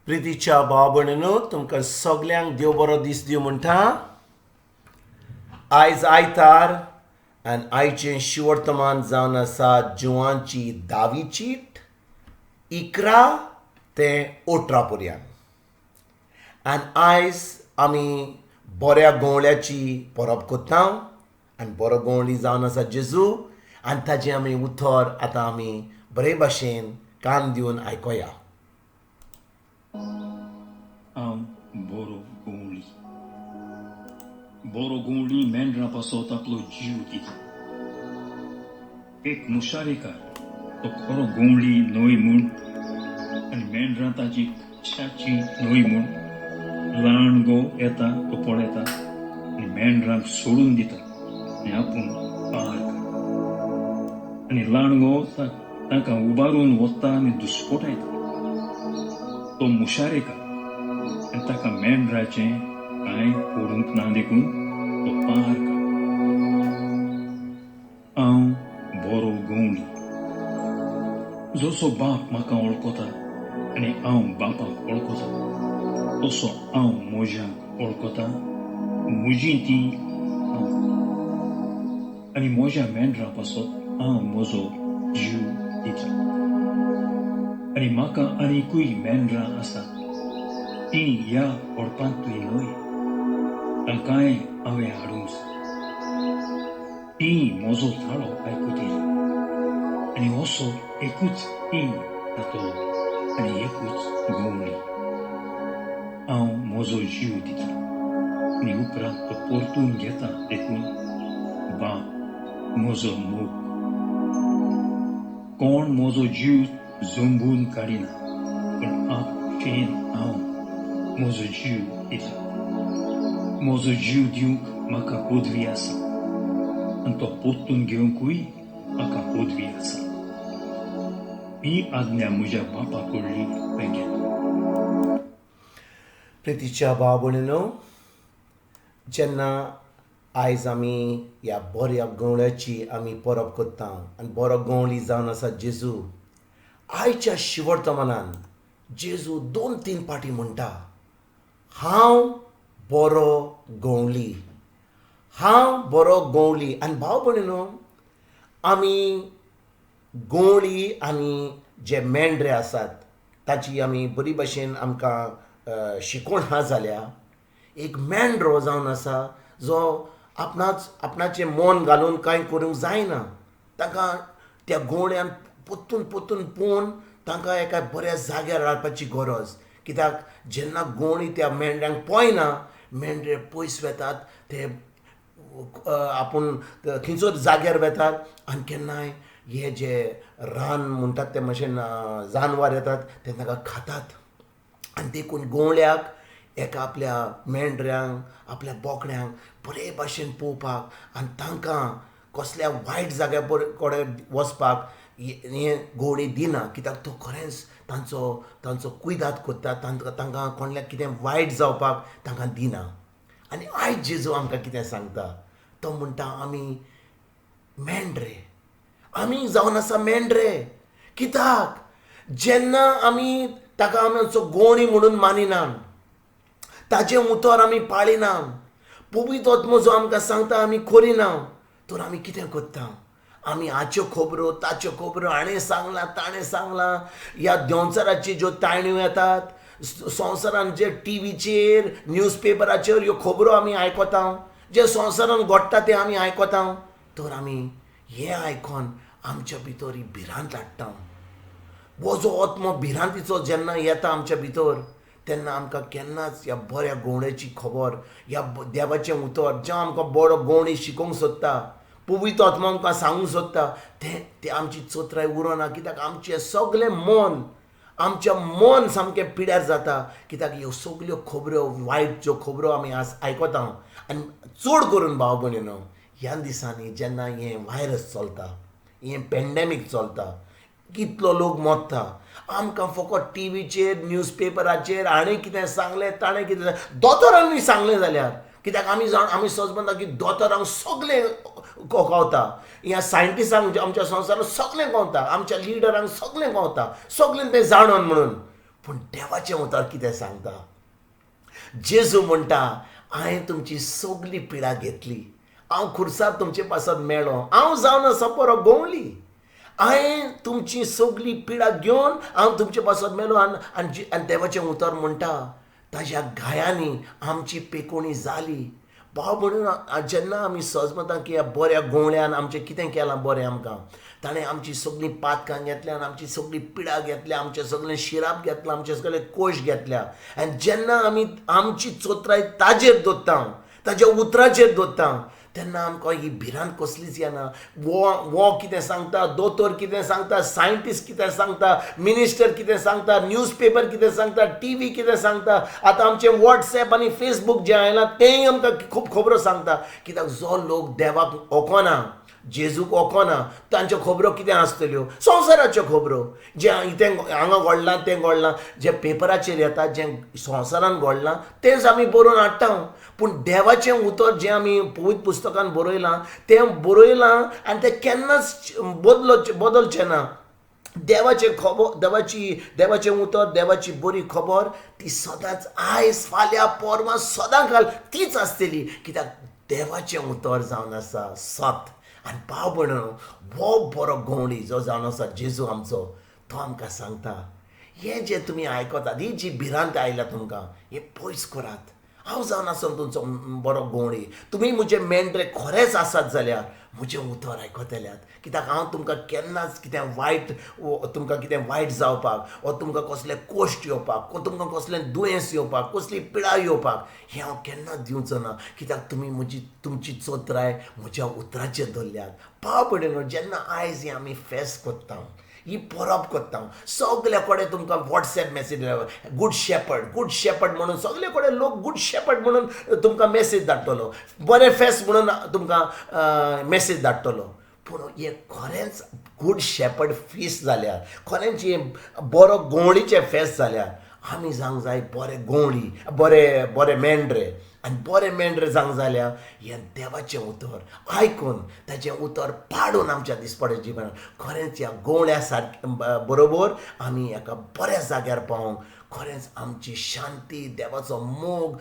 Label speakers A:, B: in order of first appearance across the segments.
A: प्रितीच्या भाव भयणीनो, तुमकां सगल्यांक देव बरो दीस दिवं म्हणटा. आयज आयतार आनी आयचें शिवर्तमान जावन आसा जुवांची 10वी चीट 11 ते 18 पर्यंत. आनी आयज आमी बऱ्या गवळ्याची परब कोत्ता आनी बरो गवळी जावन आसा जेजू. आनी ताजें आमी उतर आतां आमी बरे भाशेन कान दिवन आयकोया.
B: हांव बरो गोंवली मेंढरां पासत आपलो जीव दिता. एक मुशारेकार तो खरो गोंवली न्हय म्हूण आनी मेंढरां ताची कशाची न्हय म्हूण ल्हान येता तो पळयता आनी मेंढरांक सोडून दिता आनी आपूण पार काडटा. आनी ल्हान तांकां उबारून वता आनी दुस्कोटायता. तो मुशारेकार आनी ताका मेंढराचें कांय पडूंक ना देखून तो पार काडटा. हांव बरो गोंवली. जसो बाप म्हाका वळखता आनी हांव बापाक वळखता तसो हांव म्हज्याक वळखता. म्हजी ती आनी म्हज्या मेंढरां पासत हांव म्हजो जीव दिता. आनी म्हाका आनिकूय मेंढरां आसात. ती ह्या ओडपांतली न्हय, तांकांय हांवें हाडूंक जाय. ती म्हजो ताळो आयकुतली आनी असो एकूच तीन जातलो आनी एकूच गोंवली. हांव म्हजो जीव दिता आनी उपरांत तो परतून घेता देखून बाप म्हजो मोग. कोण म्हजो जीव जोंबून काडिना पूण आपशेन हांव म्हजो जीव दिता. म्हजो जीव दिवंक म्हाका पदवी आसा आनी तो परतून घेवंकूय म्हाका पदवी आसा. ही आज्ञा म्हज्या बापा कडली हांवें घेतली.
A: प्रितीच्या भाव भयणीनो, जेन्ना आयज आमी ह्या बऱ्या गवळ्याची आमी परब कोत्ता आनी बरो गवळी जावन आसा जेजू. आयच्या शिवर्तमानान जेजू 2-3 पाटी म्हणटा, हांव बरो गवळी, हांव बरो गवळी. आनी भाव भयणीनो, आमी गवळी आनी जे मेंढरे आसात ताची आमी बरी भाशेन आमकां शिकोवण हा जाल्या. एक मेंढरो जावन आसा जो आपणाचें मन घालून कांय करूंक जायना. ताका त्या गवळ्यान पोत्तून पोवन तांकां एका बऱ्या जाग्यार हाडपाची गरज. कित्याक जेन्ना गवळी त्या मेंढऱ्यांक पळयना, मेंढरे पयस वेतात, ते आपूण खंयचोच जाग्यार वेतात आनी केन्नाय हे जे रान म्हणटात ते मातशें जानवर येतात ते ताका खातात. आनी देखून गवळ्याक एका आपल्या मेंढऱ्यांक, आपल्या बोकड्यांक बरे भाशेन पळोवपाक आनी तांकां कसल्या वायट जाग्या कडेन वचपाक हें गवळी दिना. कित्याक तो खरेंच तांचो कुयदाद कोत्ता, तांकां कोणल्या कितें वायट जावपाक तांकां दिना. आनी आयज जेजू आमकां कितें सांगता, तो म्हणटा आमी मेंढरे. आमी जावन आसा मेंढरे. कित्याक जेन्ना आमी ताका आमचो गवळी म्हणून मानिना, ताजें उतर आमी पाळिना, पवित्र आत्मो जो आमकां सांगता आमी करिना, तर आमी कितें करता? आमी हाच्यो खबरो ताच्यो खबरो, हाणें सांगलां ताणें सांगलां, ह्या देंवचाराची ज्यो तायण्यो येतात संवसारान, जे टीव्हीचेर न्यूजपेपराचेर ह्यो खबरो आमी आयकता, जे संवसारान घडटा ते आमी आयकता, तर आमी हें आयकून आमच्या भितर ही भिरांत हाडटा. हो जो आत्मो भिरांतीचो जेन्ना येता आमच्या भितर, तेन्ना आमकां केन्नाच ह्या बऱ्या गवळ्याची खबर, ह्या देवाचें उतर जें आमकां बरो गवळी शिकोवंक सोदता, पवित्र आत्मा आमकां सांगूंक सोदता, तें आमची चोत्राय उरना. कित्याक आमचें सगळें आमचें मन सामकें पिड्यार जाता. कित्याक ह्यो सगल्यो खबरो, वायट ज्यो खबरो आमी आयकता. आनी चड करून भाव भयणीनो, ह्या दिसांनी जेन्ना हें वायरस चलता, हें पॅन्डेमीक चलता, कितलो लोक मरता, आमकां फकत टीव्हीचेर न्यूजपेपराचेर हाणें कितें सांगलें ताणें कितें दोतोरांनी सांगलें जाल्यार, कित्याक आमी सज म्हणटा की दोतोरांक सगळें कळटा, ह्या सायंटिस्टांक आमच्या संवसारांत सगळें कळटा, आमच्या लिडरांक सगळें कळटा, सगळें तें जाणून म्हणून. पूण देवाचें उतर कितें सांगता. जेजू म्हणटा, हांवें तुमची सगली पिडा घेतली, हांव खुर्सार तुमचे पासत मेळ्ळो, हांव जावन आसा बरो गोंवली, हांवें तुमची सगली पिडा घेवन हांव तुमचे पासत मेलो. आनी देवाचें उतर म्हणटा, ताज्या गायांनी आमची पेकोणी जाली. भाव म्हणून जेन्ना आमी सजमतां की ह्या बऱ्या गोंवळ्यान आमचें कितें केलां बरें आमकां, ताणें आमची सगळीं पातकां घेतल्यान आमची सगळी पिडा घेतल्या, आमचें सगळें शिराप घेतलां, आमचे सगळे कोश घेतल्या. आनी जेन्ना आमी आमची चोत्राय ताजेर दवरता, ताज्या उतराचेर दवरता, तेन्ना आमकां ही भिरांत कसलीच येना. वो कितें सांगता, दोतोर कितें सांगता, सायंटिस्ट कितें सांगता, मिनिस्टर कितें सांगता, न्यूज पेपर कितें सांगता, टी व्ही कितें सांगता, आतां आमचें वॉट्सॅप आनी फेसबूक जें आयलां तेंय आमकां खूब खबरो सांगता. कित्याक जो लोक देवाक ओकोना, जेजूक ओकोना, तांच्यो खबरो कितें आसतल्यो, संवसाराच्यो खबरो, जें इतें हांगा घडलां तें घडलां, जें पेपराचेर येता, जें संवसारान घडलां तेंच आमी बरोवन हाडटा. पूण देवाचें उतर जें आमी पवित्र पुस्तकान बरयलां तें बरयलां आनी तें केन्नाच बदलचें ना. देवाचें उतर, देवाची बरी खबर ती सदांच आयज फाल्यां परवां सदांकाल तीच आसतली. कित्याक देवाचें उतर जावन आसा सत. आनी भाव भयणो, हो बरो गोंवळी जो जावन आसा जेजू आमचो, तो आमकां सांगता, हें जें तुमी आयकतात, ही जी भिरांत आयल्या तुमकां, हें पयस करात. हांव जावन आसा तुमचो बरो गोंवळी. तुमी म्हजे मेंढरे खरेंच आसात जाल्यार म्हजें उतर आयकतल्यात. कित्याक हांव तुमकां केन्नाच तुमकां कितें वायट जावपाक, वा तुमकां कसले कोश्ट येवपाक, वा तुमकां कसलें दुयेंस येवपाक, कसली पिडा येवपाक हें हांव केन्नाच दिवचो ना. कित्याक तुमी तुमची चोत्राय म्हज्या उतराचेर दवरल्यात. भाव भयणीनो, जेन्ना आयज ही आमी फेस्त कोत्ता, ही परब कोत्ता, सगळे कडेन तुमकां वॉट्सॅप मॅसेज, गूड शेपर्ड म्हणून सगळे कडेन लोक गूड शेपर्ड म्हणून तुमकां मॅसेज धाडटलो, बरें फेस्त म्हणून तुमकां मॅसेज धाडटलो. पूण हें खरेंच गूड शेपर्ड फीस्ट जाल्यार, खरेंच हें बरो गोंवळीचें फेस्त जाल्यार आमी जावंक जाय बरें गोंवळी, बरे मेंढरे. आनी बरें मेंढरे जावंक जाल्यार हें देवाचें उतर आयकून, ताचें उतर पाडून आमच्या दिसपट्या जिवनांत खरेंच ह्या गोंवळ्या बरोबर आमी एका बऱ्या जाग्यार पावूंक, खरेंच आमची शांती, देवाचो मोग,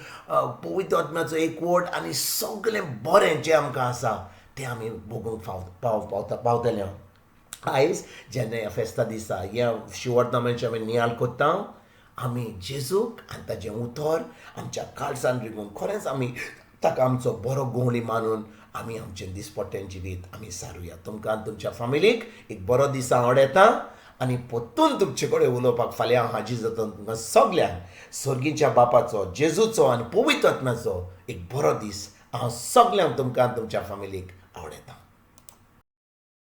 A: पवित्र आत्म्याचो एकवट आनी सगळें बरें जें आमकां आसा तें आमी भोगूंक पावतले. आयज जेन्ना ह्या फेस्ता दिसा ह्या शिवर्तनाचें आमी नियाळ कोत्ता, आमी जेजूक आनी ताचें उतर आमच्या काळजान रिगून खरेंच आमी ताका आमचो बरो गोंवळी मानून आमी आमचें दिसपट्टें जिवीत आमी सारुया. तुमकां आनी तुमच्या फॅमिलीक एक बरो दीस हांव येता. आनी परतून तुमचे कडेन उलोवपाक फाल्यां हांव हाजीर जाता. तुमकां सगल्यांक स्वर्गीच्या बापाचो, जेजूचो आनी पवित्र आत्म्याचो एक बरो दीस हांव सगल्यांक तुमकां आनी तुमच्या फॅमिलीक आवडयता.